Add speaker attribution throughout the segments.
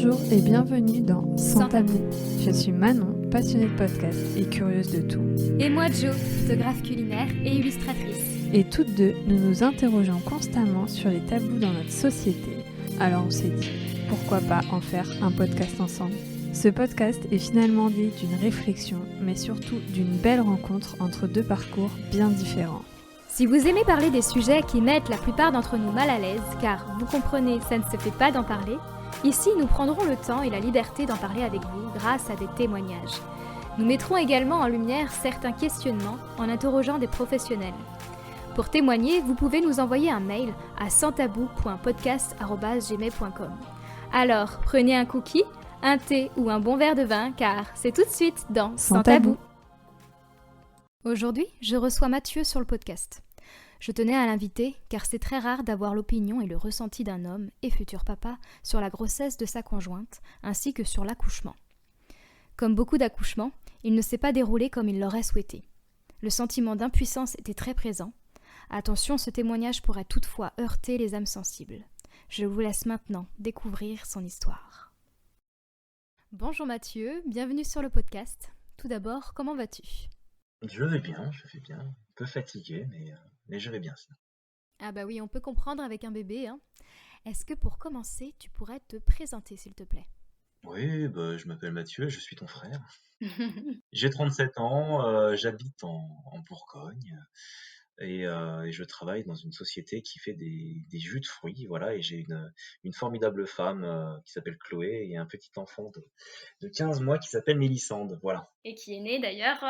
Speaker 1: Bonjour et bienvenue dans Sans Tabou. Je suis Manon, passionnée de podcast et curieuse de tout.
Speaker 2: Et moi Jo, photographe culinaire et illustratrice.
Speaker 1: Et toutes deux, nous nous interrogeons constamment sur les tabous dans notre société. Alors on s'est dit, pourquoi pas en faire un podcast ensemble ? Ce podcast est finalement né d'une réflexion, mais surtout d'une belle rencontre entre deux parcours bien différents.
Speaker 2: Si vous aimez parler des sujets qui mettent la plupart d'entre nous mal à l'aise, car vous comprenez, ça ne se fait pas d'en parler, ici nous prendrons le temps et la liberté d'en parler avec vous grâce à des témoignages. Nous mettrons également en lumière certains questionnements en interrogeant des professionnels. Pour témoigner, vous pouvez nous envoyer un mail à sanstabou.podcast@gmail.com. Alors, prenez un cookie, un thé ou un bon verre de vin, car c'est tout de suite dans Sans Tabou. Aujourd'hui, je reçois Mathieu sur le podcast. Je tenais à l'inviter car c'est très rare d'avoir l'opinion et le ressenti d'un homme et futur papa sur la grossesse de sa conjointe, ainsi que sur l'accouchement. Comme beaucoup d'accouchements, il ne s'est pas déroulé comme il l'aurait souhaité. Le sentiment d'impuissance était très présent. Attention, ce témoignage pourrait toutefois heurter les âmes sensibles. Je vous laisse maintenant découvrir son histoire. Bonjour Mathieu, bienvenue sur le podcast. Tout d'abord, comment vas-tu ?
Speaker 3: Je vais bien, un peu fatigué, mais je vais bien. Sinon.
Speaker 2: Ah bah oui, on peut comprendre avec un bébé. Est-ce que pour commencer, tu pourrais te présenter s'il te plaît ?
Speaker 3: Oui, je m'appelle Mathieu, je suis ton frère. J'ai 37 ans, j'habite en Bourgogne et je travaille dans une société qui fait des jus de fruits, voilà, et j'ai une formidable femme qui s'appelle Chloé et un petit enfant de 15 mois qui s'appelle Mélissande, voilà.
Speaker 2: Et qui est née d'ailleurs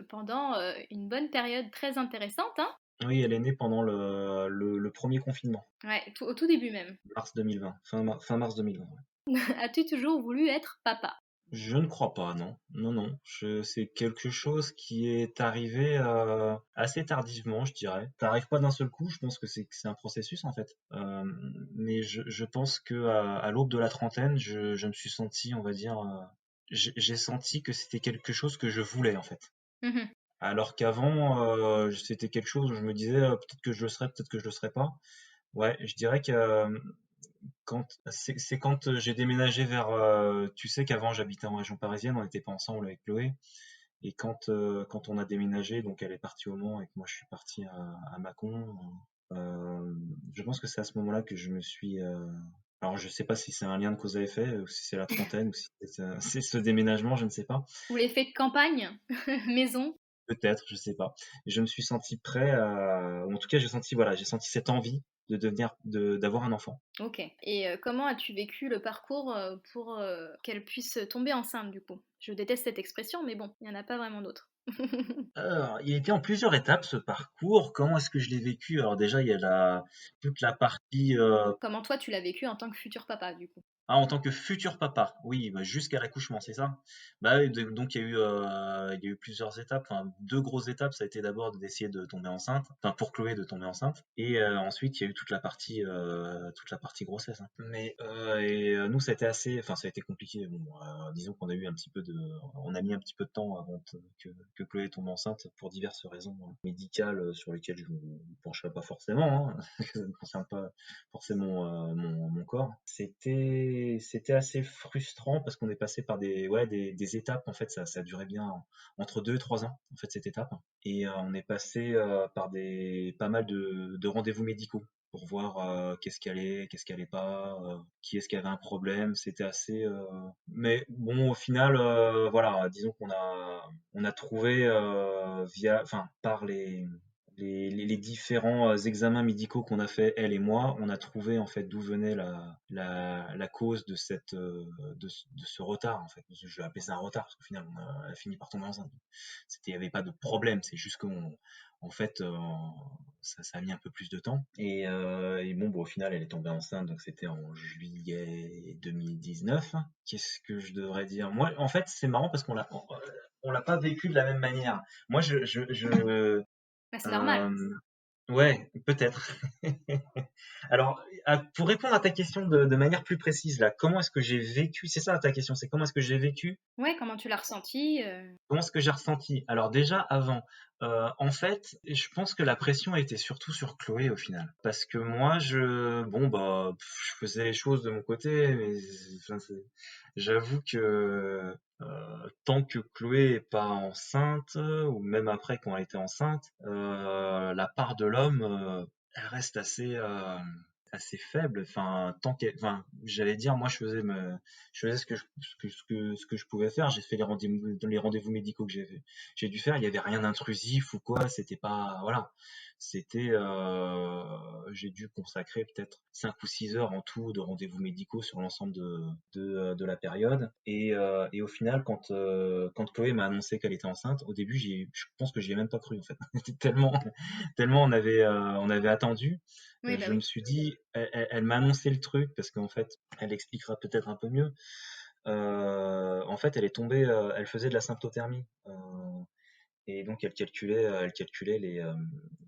Speaker 2: pendant une bonne période très intéressante.
Speaker 3: Oui, elle est née pendant le premier confinement.
Speaker 2: Ouais, au tout début même.
Speaker 3: Mars 2020, fin mars 2020. Ouais.
Speaker 2: As-tu toujours voulu être papa ?
Speaker 3: Je ne crois pas, non. Non. C'est quelque chose qui est arrivé assez tardivement, je dirais. Ça n'arrive pas d'un seul coup, je pense que c'est un processus en fait. Mais je pense que à l'aube de la trentaine, je me suis senti, on va dire, j'ai senti que c'était quelque chose que je voulais en fait.
Speaker 2: Mmh.
Speaker 3: Alors qu'avant, c'était quelque chose où je me disais peut-être que je le serais, peut-être que je le serais pas. Ouais, je dirais que c'est quand j'ai déménagé vers tu sais qu'avant j'habitais en région parisienne, on n'était pas ensemble avec Chloé, et quand on a déménagé, donc elle est partie au Mans et que moi je suis parti à Mâcon, je pense que c'est à ce moment-là que je me suis alors je sais pas si c'est un lien de cause à effet ou si c'est la trentaine ou si c'est ce déménagement, je ne sais pas.
Speaker 2: Ou l'effet de campagne, maison.
Speaker 3: Peut-être, je sais pas. Je me suis senti prêt ou en tout cas j'ai senti cette envie d'avoir un enfant.
Speaker 2: Ok. Et comment as-tu vécu le parcours pour qu'elle puisse tomber enceinte du coup ? Je déteste cette expression, mais bon, il n'y en a pas vraiment d'autre.
Speaker 3: Alors, il a été en plusieurs étapes ce parcours. Comment est-ce que je l'ai vécu? Alors déjà, il y a toute la partie
Speaker 2: Comment toi tu l'as vécu en tant que futur papa du coup ?
Speaker 3: en tant que futur papa, oui, jusqu'à l'accouchement, c'est ça? Bah oui, donc il y a eu plusieurs étapes, enfin deux grosses étapes. Ça a été d'abord d'essayer de tomber enceinte, enfin pour Chloé de tomber enceinte, et ensuite il y a eu toute la partie grossesse. Hein. Mais nous ça a été ça a été compliqué. Bon, disons qu'on a eu on a mis un petit peu de temps avant que Chloé tombe enceinte pour diverses raisons médicales sur lesquelles je ne me pencherai pas forcément. Hein. Ça ne concerne pas forcément mon corps. C'était assez frustrant parce qu'on est passé par des étapes. En fait, ça durait bien entre 2 et 3 ans, en fait, cette étape. Et on est passé par pas mal de rendez-vous médicaux pour voir qu'est-ce qui allait pas, qui est-ce qui avait un problème. C'était assez. Mais bon, au final, voilà, disons on a trouvé par les différents examens médicaux qu'on a fait, elle et moi, on a trouvé en fait d'où venait la cause de de ce retard en fait. Je vais appeler ça un retard parce qu'au final elle a fini par tomber enceinte. Il n'y avait pas de problème, c'est juste en fait ça a mis un peu plus de temps et bon, au final elle est tombée enceinte, donc c'était en juillet 2019. Qu'est-ce que je devrais dire? Moi en fait c'est marrant parce on l'a pas vécu de la même manière. Moi
Speaker 2: Bah, c'est normal.
Speaker 3: Ouais, peut-être. Alors, pour répondre à ta question de manière plus précise, là, comment est-ce que j'ai vécu? C'est ça ta question, c'est comment est-ce que j'ai vécu?
Speaker 2: Ouais, comment tu l'as ressenti ?
Speaker 3: Comment est-ce que j'ai ressenti? Alors déjà, avant, En fait, je pense que la pression était surtout sur Chloé au final. Parce que moi, je faisais les choses de mon côté, mais enfin, j'avoue que tant que Chloé est pas enceinte, ou même après quand elle était enceinte, la part de l'homme, elle reste assez faible. Enfin, enfin, j'allais dire, moi, je faisais ce que je pouvais faire. J'ai fait les rendez-vous médicaux que j'ai dû faire. Il y avait rien d'intrusif ou quoi. C'était pas, voilà. J'ai dû consacrer peut-être 5 ou 6 heures en tout de rendez-vous médicaux sur l'ensemble de la période. Et au final, quand Chloé m'a annoncé qu'elle était enceinte, au début, je pense que j'y ai même pas cru en fait. Tellement on avait attendu.
Speaker 2: Oui, bah
Speaker 3: Je me
Speaker 2: oui.
Speaker 3: suis dit, elle m'a annoncé le truc parce qu'en fait, elle expliquera peut-être un peu mieux. En fait, elle est tombée, elle faisait de la symptothermie. Et donc, elle calculait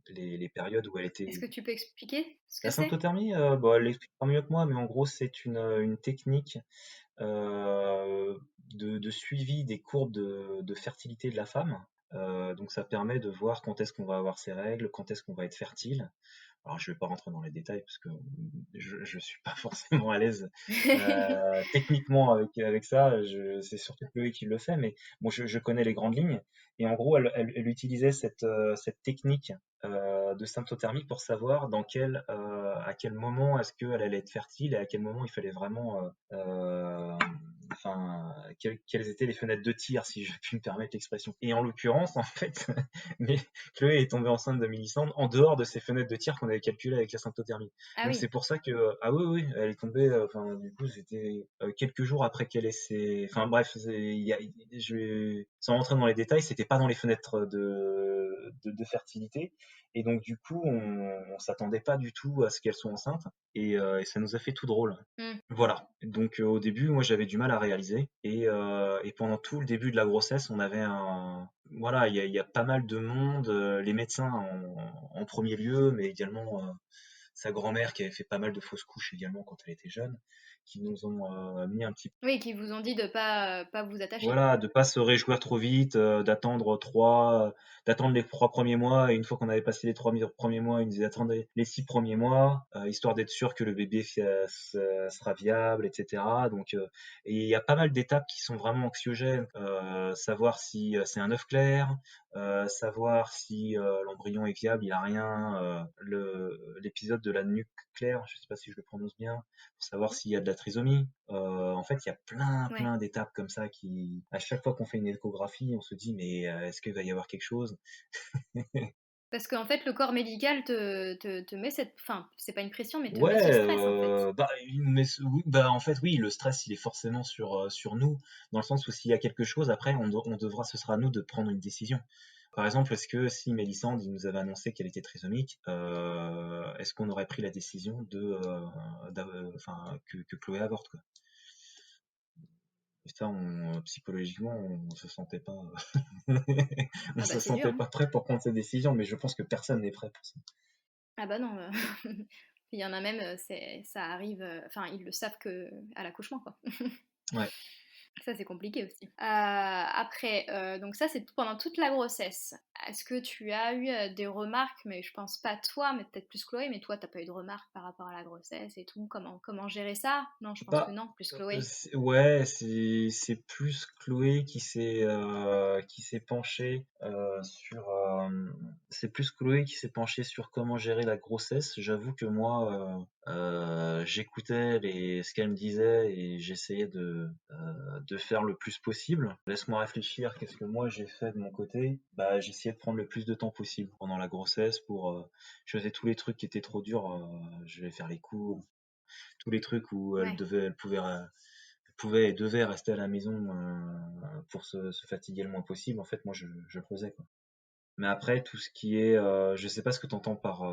Speaker 3: les périodes où elle
Speaker 2: Est-ce
Speaker 3: était.
Speaker 2: que tu peux expliquer ce que
Speaker 3: La
Speaker 2: c'est?
Speaker 3: symptothermie, bon, elle l'expliquera mieux que moi, mais en gros, c'est une technique de suivi des courbes de fertilité de la femme. Donc, ça permet de voir quand est-ce qu'on va avoir ses règles, quand est-ce qu'on va être fertile. Alors, je vais pas rentrer dans les détails parce que je suis pas forcément à l'aise techniquement avec ça. C'est surtout Chloé qui le fait, mais bon, je connais les grandes lignes. Et en gros, elle utilisait cette technique de symptothermie pour savoir à quel moment est-ce qu'elle allait être fertile et à quel moment il fallait vraiment enfin, quelles étaient les fenêtres de tir, si je puis me permettre l'expression. Et en l'occurrence, en fait, mais Chloé est tombée enceinte de Mélissandre en dehors de ces fenêtres de tir qu'on avait calculées avec la symptothermie.
Speaker 2: Ah
Speaker 3: Donc c'est
Speaker 2: oui.
Speaker 3: pour ça que, ah oui, oui, elle est tombée, enfin, du coup, c'était quelques jours après qu'elle ait enfin bref, sans rentrer dans les détails, c'était pas dans les fenêtres de fertilité. Et donc du coup, on s'attendait pas du tout à ce qu'elle soit enceinte. Et ça nous a fait tout drôle.
Speaker 2: Hmm.
Speaker 3: Voilà. Donc au début, moi j'avais du mal à réaliser. Et pendant tout le début de la grossesse, on avait voilà, il y a pas mal de monde, les médecins en premier lieu, mais également sa grand-mère qui avait fait pas mal de fausses couches également quand elle était jeune, qui nous ont mis un petit
Speaker 2: Oui, qui vous ont dit de pas vous attacher.
Speaker 3: voilà, de pas se réjouir trop vite, d'attendre les 3 premiers mois. Et une fois qu'on avait passé les premiers mois, ils nous disaient attendez les 6 premiers mois, histoire d'être sûr que le bébé sera viable, etc. Donc, et il y a pas mal d'étapes qui sont vraiment anxiogènes. Savoir si c'est un œuf clair, savoir si l'embryon est viable, il a rien. L'épisode de la nuque claire, je sais pas si je le prononce bien, pour savoir s'il y a de la trisomie. En fait, il y a plein,
Speaker 2: Ouais.
Speaker 3: plein d'étapes comme ça à chaque fois qu'on fait une échographie, on se dit, mais est-ce qu'il va y avoir quelque chose?
Speaker 2: Parce qu'en fait, le corps médical te met cette... Enfin, c'est pas une pression, mais te met ce
Speaker 3: Ouais,
Speaker 2: stress, en fait.
Speaker 3: oui, bah, en fait, oui, le stress, il est forcément sur nous, dans le sens où s'il y a quelque chose, après, ce sera à nous de prendre une décision. Par exemple, est-ce que si Mélissande il nous avait annoncé qu'elle était trisomique, est-ce qu'on aurait pris la décision enfin, que Chloé avorte, quoi? Et ça, psychologiquement, on se sentait pas, on
Speaker 2: Ah bah
Speaker 3: se
Speaker 2: c'est dur,
Speaker 3: sentait
Speaker 2: hein.
Speaker 3: pas prêt pour prendre cette décision, mais je pense que personne n'est prêt pour ça.
Speaker 2: Ah bah non. Il y en a même, ça arrive... Enfin, ils le savent que à l'accouchement, quoi.
Speaker 3: Ouais.
Speaker 2: Ça, c'est compliqué aussi. Après, donc ça, c'est pendant toute la grossesse. Est-ce que tu as eu des remarques, mais je pense pas toi, mais peut-être plus Chloé, mais toi, t'as pas eu de remarques par rapport à la grossesse et tout, comment gérer ça? Non, je pense que
Speaker 3: Bah,
Speaker 2: non, plus Chloé.
Speaker 3: ouais, c'est plus Chloé qui s'est penchée c'est plus Chloé qui s'est penchée sur comment gérer la grossesse. J'avoue que moi, j'écoutais ce qu'elle me disait et j'essayais de faire le plus possible. Laisse-moi réfléchir, qu'est-ce que moi j'ai fait de mon côté? Bah, j'ai essayé de prendre le plus de temps possible pendant la grossesse je faisais tous les trucs qui étaient trop durs. Je vais faire les cours, tous les trucs où
Speaker 2: Ouais.
Speaker 3: elle pouvait et devait rester à la maison pour se fatiguer le moins possible. En fait, moi, je le faisais, quoi. Mais après, tout ce qui est, je sais pas ce que tu entends par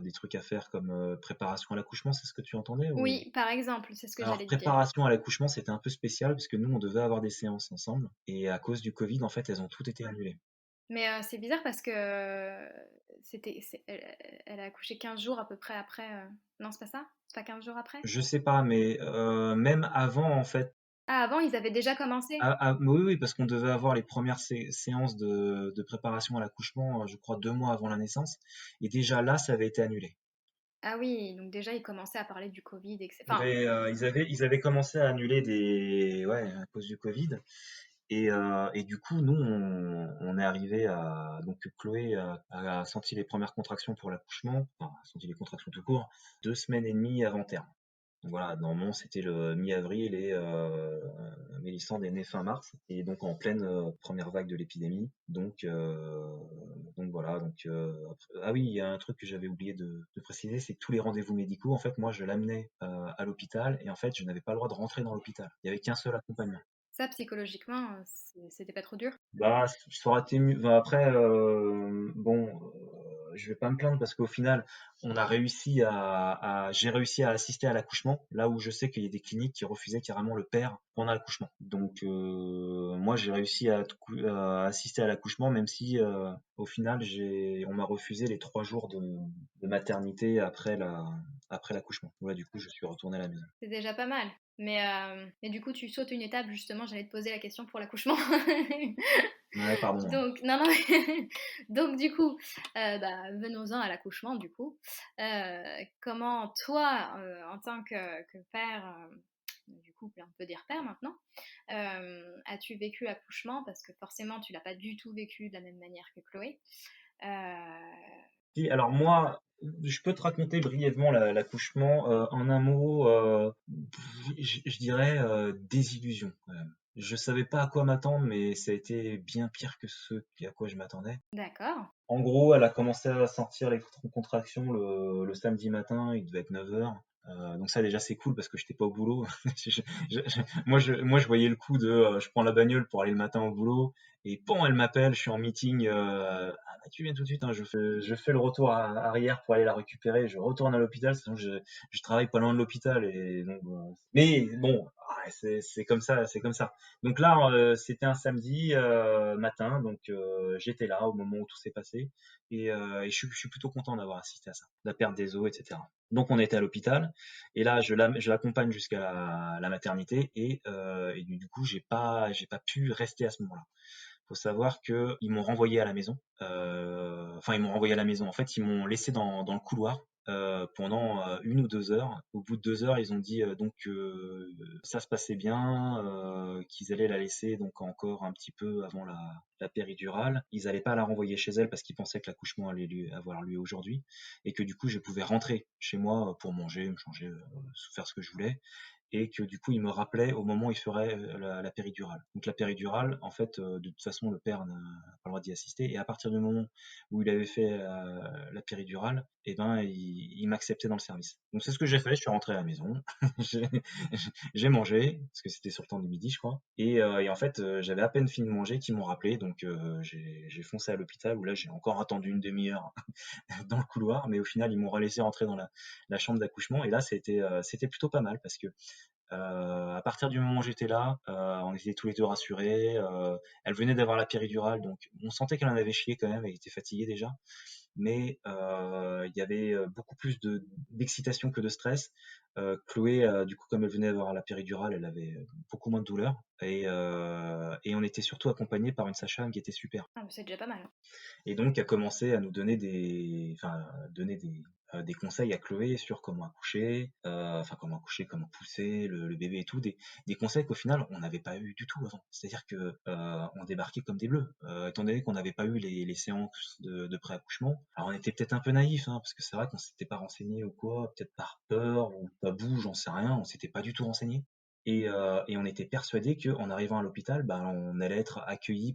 Speaker 3: des trucs à faire comme préparation à l'accouchement, c'est ce que tu entendais ou...
Speaker 2: Oui, par exemple, c'est ce que
Speaker 3: Alors,
Speaker 2: j'allais te dire.
Speaker 3: préparation à l'accouchement, c'était un peu spécial parce que nous, on devait avoir des séances ensemble et à cause du Covid, en fait, elles ont toutes été annulées.
Speaker 2: Mais c'est bizarre parce que elle a accouché 15 jours à peu près après. Non, c'est pas ça? C'est pas 15 jours après?
Speaker 3: Je sais pas, mais même avant, en fait,
Speaker 2: Ah, avant, ils avaient déjà commencé?
Speaker 3: Oui, oui, parce qu'on devait avoir les premières séances de préparation à l'accouchement, je crois 2 mois avant la naissance, et déjà là, ça avait été annulé.
Speaker 2: Ah oui, donc déjà, ils commençaient à parler du Covid, etc.
Speaker 3: Ils
Speaker 2: Enfin,
Speaker 3: avaient, ils avaient commencé à annuler ouais, à cause du Covid. Et du coup, nous, on est arrivé à, donc Chloé a senti les premières contractions pour l'accouchement, enfin, a senti les contractions tout court, 2 semaines et demie avant terme. Donc voilà, normalement, c'était le mi-avril et Mélissande est née fin mars, et donc en pleine première vague de l'épidémie. Donc voilà, ah oui, il y a un truc que j'avais oublié de préciser, c'est que tous les rendez-vous médicaux, en fait, moi, je l'amenais à l'hôpital, et en fait, je n'avais pas le droit de rentrer dans l'hôpital. Il y avait qu'un seul accompagnant.
Speaker 2: ça, psychologiquement, c'était pas trop dur?
Speaker 3: Bah, ça aurait été mieux. Bah, après, bon, je vais pas me plaindre parce qu'au final, j'ai réussi à assister à l'accouchement, là où je sais qu'il y a des cliniques qui refusaient carrément le père pendant l'accouchement. Donc, moi, j'ai réussi à assister à l'accouchement, même si, au final, on m'a refusé les 3 jours de maternité après l'accouchement. Voilà, du coup, je suis retourné à la maison.
Speaker 2: C'est déjà pas mal. Mais du coup, tu sautes une étape, justement, j'allais te poser la question pour l'accouchement.
Speaker 3: Ouais, pardon, hein.
Speaker 2: Donc, non, non, donc du coup, bah, venons-en à l'accouchement, du coup. Comment toi, en tant que père, du coup, on peut dire père maintenant, as-tu vécu l'accouchement? Parce que forcément, tu l'as pas du tout vécu de la même manière que Chloé. Euh,
Speaker 3: Si, alors moi, je peux te raconter brièvement l'accouchement en un mot. Je dirais désillusion quand même. Je savais pas à quoi m'attendre, mais ça a été bien pire que ce à quoi je m'attendais.
Speaker 2: d'accord.
Speaker 3: En gros, elle a commencé à sortir les contractions le samedi matin, il devait être 9 heures. Donc ça déjà c'est cool parce que j'étais pas au boulot. Moi je voyais le coup de je prends la bagnole pour aller le matin au boulot et bon elle m'appelle, je suis en meeting. Ah bah tu viens tout de suite, hein, je fais le retour arrière pour aller la récupérer. Je retourne à l'hôpital, sinon je travaille pas loin de l'hôpital et donc mais bon c'est comme ça, c'est comme ça. Donc là, c'était un samedi matin, donc j'étais là au moment où tout s'est passé, et je suis plutôt content d'avoir assisté à ça, la perte des os, etc. Donc on était à l'hôpital, et là je l'accompagne jusqu'à la maternité, et du coup j'ai pas pu rester à ce moment-là. Faut savoir que ils m'ont renvoyé à la maison. Enfin, ils m'ont renvoyé à la maison. En fait, ils m'ont laissé dans le couloir pendant 1 ou 2 heures. Au bout de 2 heures, ils ont dit donc ça se passait bien, qu'ils allaient la laisser donc encore un petit peu avant la péridurale. Ils allaient pas la renvoyer chez elle parce qu'ils pensaient que l'accouchement allait avoir lieu aujourd'hui, et que du coup je pouvais rentrer chez moi pour manger, me changer, faire ce que je voulais, et que du coup il me rappelait au moment où il ferait la péridurale. Donc la péridurale, en fait, de toute façon le père n'a pas le droit d'y assister, et à partir du moment où il avait fait la péridurale, et ben il m'acceptait dans le service. Donc c'est ce que j'ai fait, je suis rentré à la maison, j'ai j'ai mangé parce que c'était sur le temps du midi je crois, et en fait j'avais à peine fini de manger qu'ils m'ont rappelé, donc j'ai foncé à l'hôpital où là j'ai encore attendu une demi-heure dans le couloir, mais au final ils m'ont laissé rentrer dans la chambre d'accouchement, et là c'était plutôt pas mal parce que à partir du moment où j'étais là, on était tous les deux rassurés. Elle venait d'avoir la péridurale, donc on sentait qu'elle en avait chié quand même, elle était fatiguée déjà. Mais il y avait beaucoup plus d'excitation que de stress. Chloé, du coup, comme elle venait d'avoir la péridurale, elle avait beaucoup moins de douleur. Et on était surtout accompagné par une sage-femme qui était super.
Speaker 2: Ah, mais c'est déjà pas mal.
Speaker 3: Et donc, a commencé à nous donner des conseils à Chloé sur comment accoucher, comment accoucher, comment pousser le bébé et tout, des conseils qu'au final on n'avait pas eu du tout avant. C'est-à-dire que on débarquait comme des bleus, étant donné qu'on n'avait pas eu les séances de pré-accouchement. Alors on était peut-être un peu naïf, hein, parce que c'est vrai qu'on s'était pas renseigné ou quoi, peut-être par peur ou tabou, j'en sais rien, on s'était pas du tout renseigné. Et on était persuadé qu'en arrivant à l'hôpital, ben, on allait être accueilli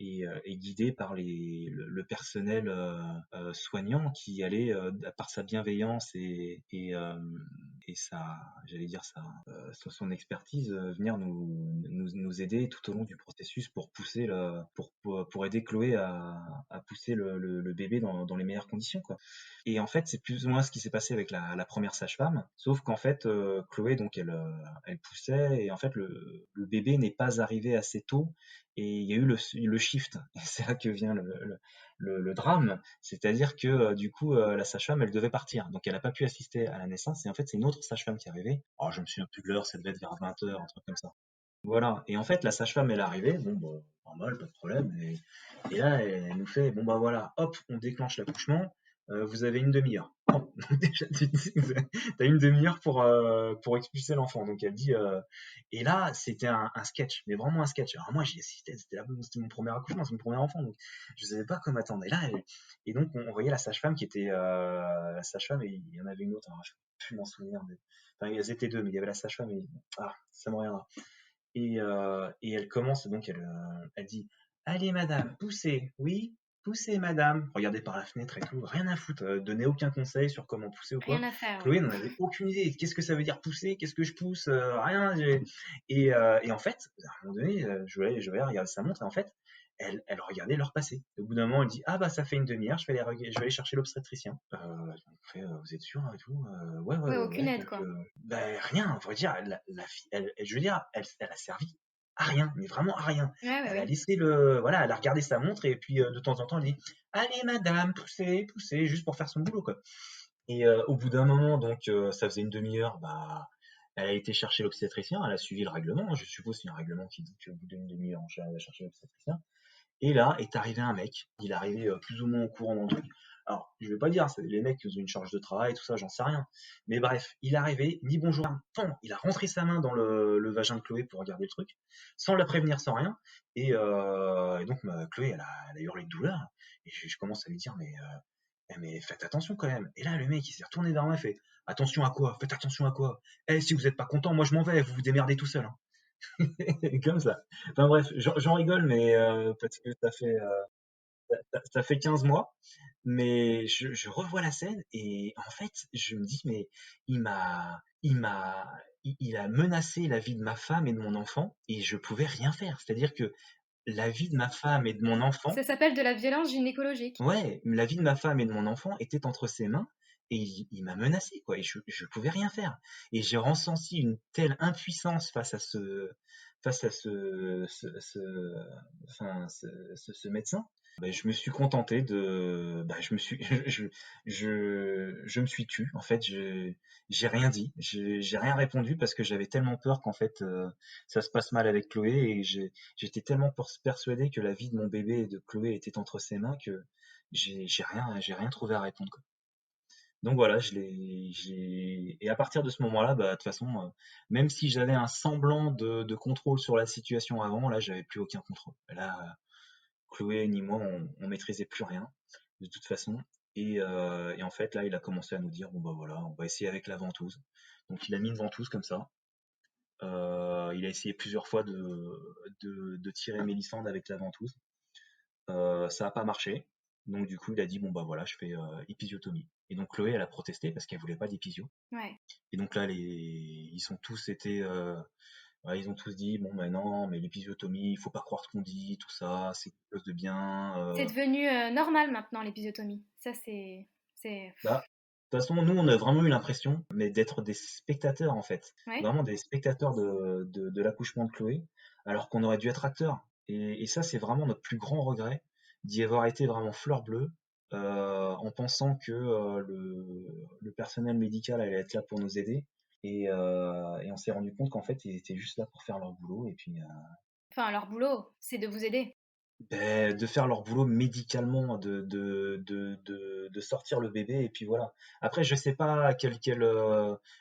Speaker 3: et guidé par le personnel soignant qui allait, par sa bienveillance et j'allais dire son expertise, venir nous aider tout au long du processus pour pousser pour aider Chloé à pousser le bébé dans les meilleures conditions, quoi. Et en fait, c'est plus ou moins ce qui s'est passé avec la première sage-femme, sauf qu'en fait, Chloé, donc elle poussait, et en fait, le bébé n'est pas arrivé assez tôt, et il y a eu le shift. Et c'est là que vient le drame, c'est-à-dire que du coup, la sage-femme, elle devait partir, donc elle n'a pas pu assister à la naissance, et en fait, c'est une autre sage-femme qui est arrivée. Oh, je me souviens plus de l'heure, ça devait être vers 20 heures, un truc comme ça. Voilà. Et en fait, la sage-femme, elle est arrivée, bon, bah, normal, pas de problème. Et là, elle nous fait, bon, bah voilà, hop, on déclenche l'accouchement, vous avez une demi-heure. Oh, déjà, tu te dis, t'as une demi-heure pour expulser l'enfant. Donc elle dit, et là, c'était un sketch, mais vraiment un sketch. Alors moi, j'y assistais, c'était mon premier accouchement, c'est mon premier enfant, donc je savais pas comment m'attendre. Et là, et donc on voyait la sage-femme qui était, la sage-femme, et il y en avait une autre, alors, je peux plus m'en souvenir, mais, enfin, elles étaient deux, mais il y avait la sage-femme, et, ça me reviendra. Et elle commence, donc elle dit: «Allez madame, poussez, oui, poussez madame». Regardez par la fenêtre et tout, rien à foutre, donnez aucun conseil sur comment pousser ou
Speaker 2: Rien
Speaker 3: quoi.
Speaker 2: à faire, ouais.
Speaker 3: Chloé n'en avait aucune idée. Qu'est-ce que ça veut dire pousser? Qu'est-ce que je pousse? Rien. Et en fait, à un moment donné, je vais regarder sa montre et en fait, elle regardait l'heure passer. Au bout d'un moment, elle dit: «Ah bah ça fait une demi-heure, je vais aller chercher l'obstétricien». On fait: «Vous êtes sûr et tout?» «Ouais, ouais,
Speaker 2: Ouais,
Speaker 3: ouais,
Speaker 2: aucune
Speaker 3: ouais».
Speaker 2: aide,
Speaker 3: Donc
Speaker 2: quoi.
Speaker 3: bah, rien, on va dire, la fille, je veux dire, elle a servi à rien, mais vraiment à rien.
Speaker 2: Ouais, ouais,
Speaker 3: Elle a
Speaker 2: ouais.
Speaker 3: laissé voilà, elle a regardé sa montre et puis de temps en temps, elle dit: «Allez madame, poussez, poussez», juste pour faire son boulot, quoi. Et au bout d'un moment, donc ça faisait une demi-heure, bah, elle a été chercher l'obstétricien, elle a suivi le règlement, hein. Je suppose qu'il y a un règlement qui dit qu'au bout d'une demi-heure, on va chercher l'obstétricien. Et là est arrivé un mec, il est arrivé plus ou moins au courant dans le truc. Alors, je vais pas dire, c'est les mecs qui ont une charge de travail, tout ça, j'en sais rien. Mais bref, il est arrivé, ni bonjour, pan, il a rentré sa main dans le vagin de Chloé pour regarder le truc, sans la prévenir, sans rien. Et donc, Chloé, elle a hurlé de douleur. Et je commence à lui dire, mais faites attention quand même. Et là, le mec, il s'est retourné vers moi et fait, attention à quoi? Faites attention à quoi? Eh, si vous êtes pas content, moi je m'en vais, vous vous démerdez tout seul, hein. Comme ça. Enfin bref, j'en rigole, mais parce que ça fait 15 mois, mais je revois la scène et en fait, je me dis, mais il a menacé la vie de ma femme et de mon enfant et je pouvais rien faire. C'est-à-dire que la vie de ma femme et de mon enfant,
Speaker 2: Ça s'appelle de la violence gynécologique.
Speaker 3: ouais, la vie de ma femme et de mon enfant était entre ses mains et il m'a menacé, quoi, et je pouvais rien faire. Et j'ai ressenti une telle impuissance face à enfin, ce médecin. Ben, je me suis contenté de, ben, je me suis tu. En fait, j'ai rien dit, j'ai rien répondu parce que j'avais tellement peur qu'en fait, ça se passe mal avec Chloé et j'étais tellement persuadé que la vie de mon bébé et de Chloé était entre ses mains que j'ai rien trouvé à répondre, quoi. Donc voilà, et à partir de ce moment-là, bah, de toute façon, même si j'avais un semblant de contrôle sur la situation avant, là, j'avais plus aucun contrôle. Là, Chloé ni moi, on maîtrisait plus rien, de toute façon. Et en fait, là, il a commencé à nous dire, bon bah voilà, on va essayer avec la ventouse. Donc il a mis une ventouse comme ça. Il a essayé plusieurs fois de tirer Mélissande avec la ventouse. Ça n'a pas marché. Donc du coup, il a dit bon bah voilà, je fais épisiotomie. Et donc Chloé, elle a protesté parce qu'elle voulait pas d'épisio.
Speaker 2: Ouais.
Speaker 3: Et donc là, ils sont tous été, ouais, ils ont tous dit bon bah non, mais l'épisiotomie, il faut pas croire ce qu'on dit, tout ça, c'est quelque chose de bien.
Speaker 2: C'est devenu normal maintenant, l'épisiotomie. Ça, c'est...
Speaker 3: Bah, de toute façon, nous, on a vraiment eu l'impression, mais d'être des spectateurs en fait,
Speaker 2: Ouais.
Speaker 3: vraiment des spectateurs de l'accouchement de Chloé, alors qu'on aurait dû être acteurs. Et ça, c'est vraiment notre plus grand regret d'y avoir été vraiment fleur bleue, en pensant que le personnel médical allait être là pour nous aider. Et on s'est rendu compte qu'en fait, ils étaient juste là pour faire leur boulot et puis
Speaker 2: Enfin, leur boulot, c'est de vous aider.
Speaker 3: ben, de faire leur boulot médicalement, de sortir le bébé et puis voilà. Après, je sais pas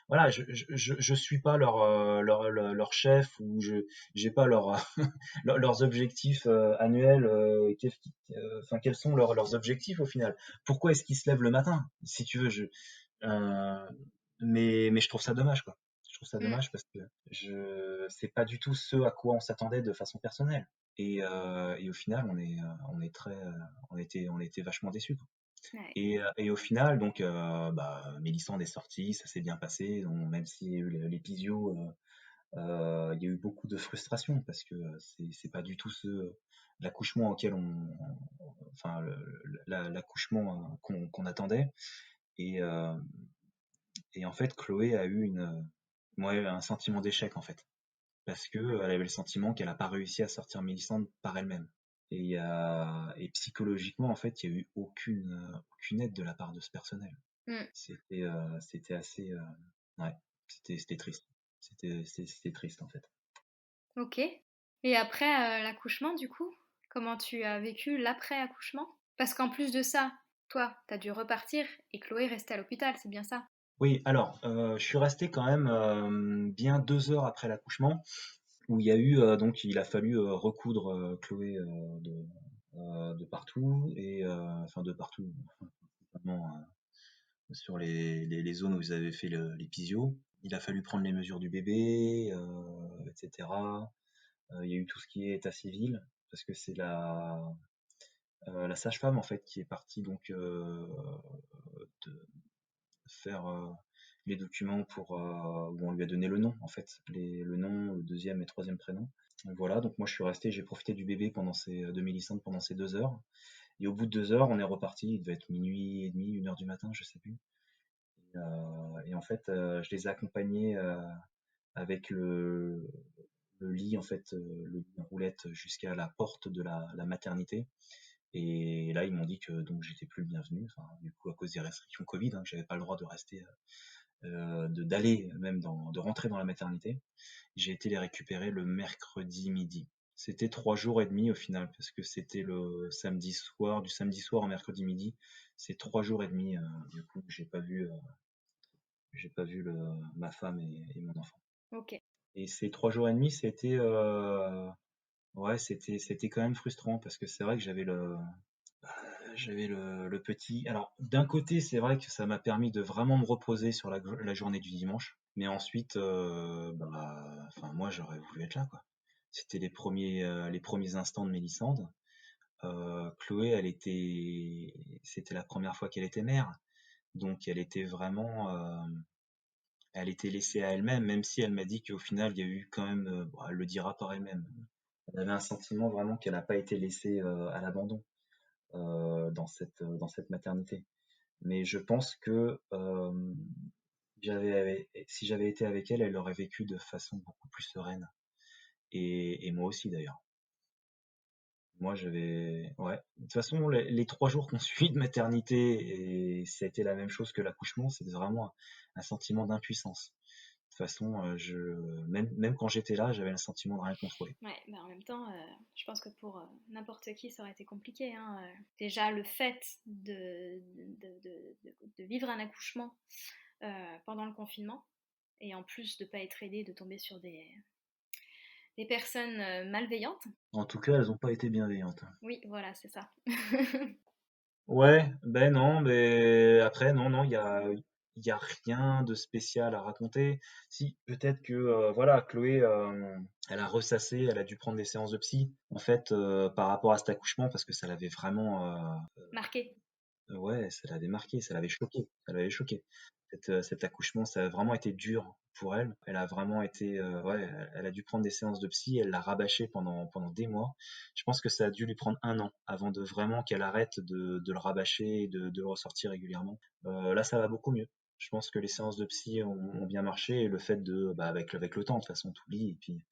Speaker 3: voilà, je suis pas leur chef ou je j'ai pas leurs objectifs annuels. Enfin, quels sont leurs objectifs au final? Pourquoi est-ce qu'ils se lèvent le matin? Si tu veux, euh, mais je trouve ça dommage, quoi. Je trouve ça
Speaker 2: Mm.
Speaker 3: dommage parce que c'est pas du tout ce à quoi on s'attendait de façon personnelle. Et au final, on était vachement déçus, quoi.
Speaker 2: Ouais.
Speaker 3: Et au final, donc, bah, Mélissande est sortie, ça s'est bien passé. Donc, même s'il y a eu l'épisio, il y a eu beaucoup de frustration parce que c'est pas du tout l'accouchement auquel enfin, l'accouchement qu'on attendait. Et, euh, et en fait, Chloé a eu ouais, un sentiment d'échec en fait, parce que elle avait le sentiment qu'elle n'a pas réussi à sortir Mélissande par elle-même. Et psychologiquement, en fait, il n'y a eu aucune aide de la part de ce personnel.
Speaker 2: Mm.
Speaker 3: C'était assez, ouais, c'était triste. C'était triste en fait.
Speaker 2: Ok. Et après l'accouchement, du coup, comment tu as vécu l'après-accouchement? Parce qu'en plus de ça, toi, t'as dû repartir et Chloé restait à l'hôpital, c'est bien ça?
Speaker 3: Oui, alors, je suis resté quand même bien 2 heures après l'accouchement, où il y a eu, donc il a fallu recoudre Chloé de partout, et enfin de partout, notamment sur les zones où ils avaient fait l'épisio. Il a fallu prendre les mesures du bébé, etc. Il y a eu tout ce qui est état civil, parce que c'est la sage-femme en fait qui est partie donc de faire les documents où on lui a donné le nom en fait, le nom, le deuxième et troisième prénom. Donc voilà, donc moi je suis resté, j'ai profité du bébé de Mélissandre pendant ces 2 heures. Et au bout de 2 heures, on est reparti, il devait être minuit et demi, 1 heure du matin, je sais plus. Et en fait, je les ai accompagnés avec le lit, en fait, le lit en roulette jusqu'à la porte de la maternité. Et là, ils m'ont dit que donc j'étais plus le bienvenu. Enfin, du coup, à cause des restrictions Covid, que j'avais pas le droit de rester, d'aller même de rentrer dans la maternité. J'ai été les récupérer le mercredi midi. C'était 3 jours et demi au final, parce que c'était le samedi soir, du samedi soir au mercredi midi. C'est 3 jours et demi. Du coup, j'ai pas vu ma femme et mon enfant.
Speaker 2: Ok.
Speaker 3: Et ces 3 jours et demi, ouais, c'était quand même frustrant parce que c'est vrai que j'avais le petit. Alors, d'un côté, c'est vrai que ça m'a permis de vraiment me reposer sur la journée du dimanche. Mais ensuite, enfin, moi, j'aurais voulu être là, quoi. C'était les premiers instants de Mélissandre. Chloé, c'était la première fois qu'elle était mère. Donc, elle était laissée à elle-même, même si elle m'a dit qu'au final, il y a eu quand même, bon, elle le dira par elle-même. Elle avait un sentiment vraiment qu'elle n'a pas été laissée à l'abandon dans cette maternité. Mais je pense que si j'avais été avec elle, elle aurait vécu de façon beaucoup plus sereine. Et moi aussi d'ailleurs. Moi, ouais. De toute façon, les 3 jours qu'on suit de maternité, et c'était la même chose que l'accouchement, c'était vraiment un sentiment d'impuissance. De toute façon, même quand j'étais là, j'avais le sentiment de rien contrôler.
Speaker 2: Ouais, mais en même temps, je pense que pour n'importe qui, ça aurait été compliqué, hein. Déjà, le fait de vivre un accouchement pendant le confinement, et en plus de ne pas être aidé, de tomber sur des personnes malveillantes.
Speaker 3: En tout cas, elles n'ont pas été bienveillantes.
Speaker 2: Oui, voilà, c'est ça.
Speaker 3: Ouais, ben non, mais après, non, non, il y a rien de spécial à raconter. Si, peut-être que, voilà, Chloé, elle a ressassé, elle a dû prendre des séances de psy, en fait, par rapport à cet accouchement, parce que ça l'avait vraiment,
Speaker 2: Marqué.
Speaker 3: ouais, ça l'avait marqué, ça l'avait choqué, ça l'avait choqué. Cet accouchement, ça a vraiment été dur pour elle. Elle a vraiment été, ouais, elle a dû prendre des séances de psy, elle l'a rabâché pendant des mois. Je pense que ça a dû lui prendre 1 an avant de vraiment qu'elle arrête de le rabâcher et de le ressortir régulièrement. Là, ça va beaucoup mieux. Je pense que les séances de psy ont bien marché, et le fait avec le temps, de toute façon, tout lit. Et puis,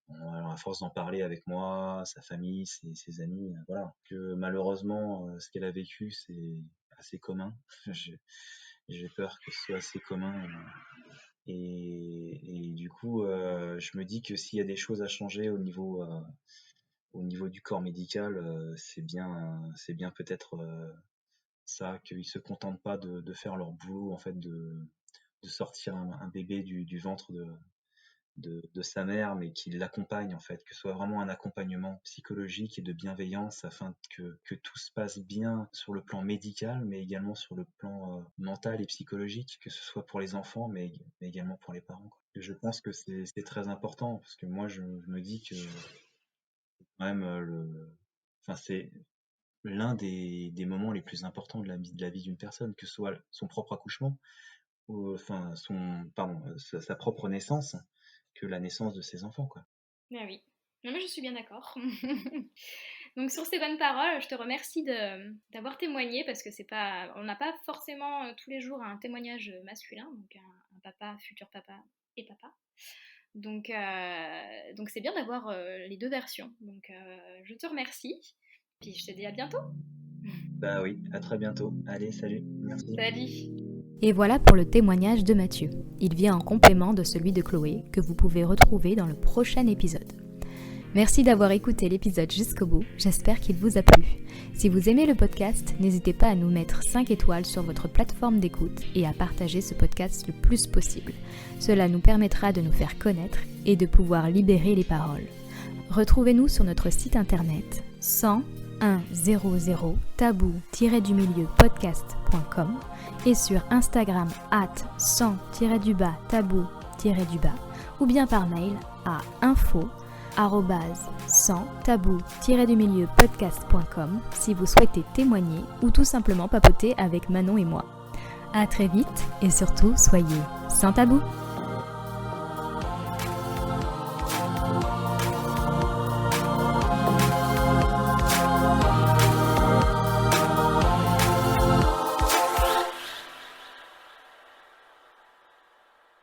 Speaker 3: alors, à force d'en parler avec moi, sa famille, ses amis, voilà. Que malheureusement, ce qu'elle a vécu, c'est assez commun. J'ai j'ai peur que ce soit assez commun. Et du coup, je me dis que s'il y a des choses à changer au niveau du corps médical, c'est bien peut-être ça, qu'ils se contentent pas de faire leur boulot, en fait, de sortir un bébé du ventre de sa mère, mais qui l'accompagne, en fait, que ce soit vraiment un accompagnement psychologique et de bienveillance, afin que tout se passe bien sur le plan médical, mais également sur le plan mental et psychologique, que ce soit pour les enfants, mais également pour les parents, quoi. Et je pense que c'est très important, parce que moi, je me dis que quand même, enfin, c'est l'un des moments les plus importants de la vie d'une personne, que ce soit son propre accouchement, ou enfin pardon, sa propre naissance, que la naissance de ses enfants, quoi.
Speaker 2: Ah oui. Non, mais je suis bien d'accord. Donc sur ces bonnes paroles, je te remercie d'avoir témoigné, parce que on n'a pas forcément tous les jours un témoignage masculin, donc un papa, futur papa et papa. Donc c'est bien d'avoir les deux versions. Donc je te remercie, puis je te dis à bientôt.
Speaker 3: Bah oui, à très bientôt. Allez, salut, merci.
Speaker 2: Salut.
Speaker 4: Et voilà pour le témoignage de Mathieu. Il vient en complément de celui de Chloé, que vous pouvez retrouver dans le prochain épisode.
Speaker 2: Merci d'avoir écouté l'épisode jusqu'au bout, j'espère qu'il vous a plu. Si vous aimez le podcast, n'hésitez pas à nous mettre 5 étoiles sur votre plateforme d'écoute et à partager ce podcast le plus possible. Cela nous permettra de nous faire connaître et de pouvoir libérer les paroles. Retrouvez-nous sur notre site internet 100tabou-podcast.com et sur Instagram @100-tabou-, ou bien par mail à info@100tabou-podcast.com si vous souhaitez témoigner ou tout simplement papoter avec Manon et moi. À très vite et surtout soyez sans tabou.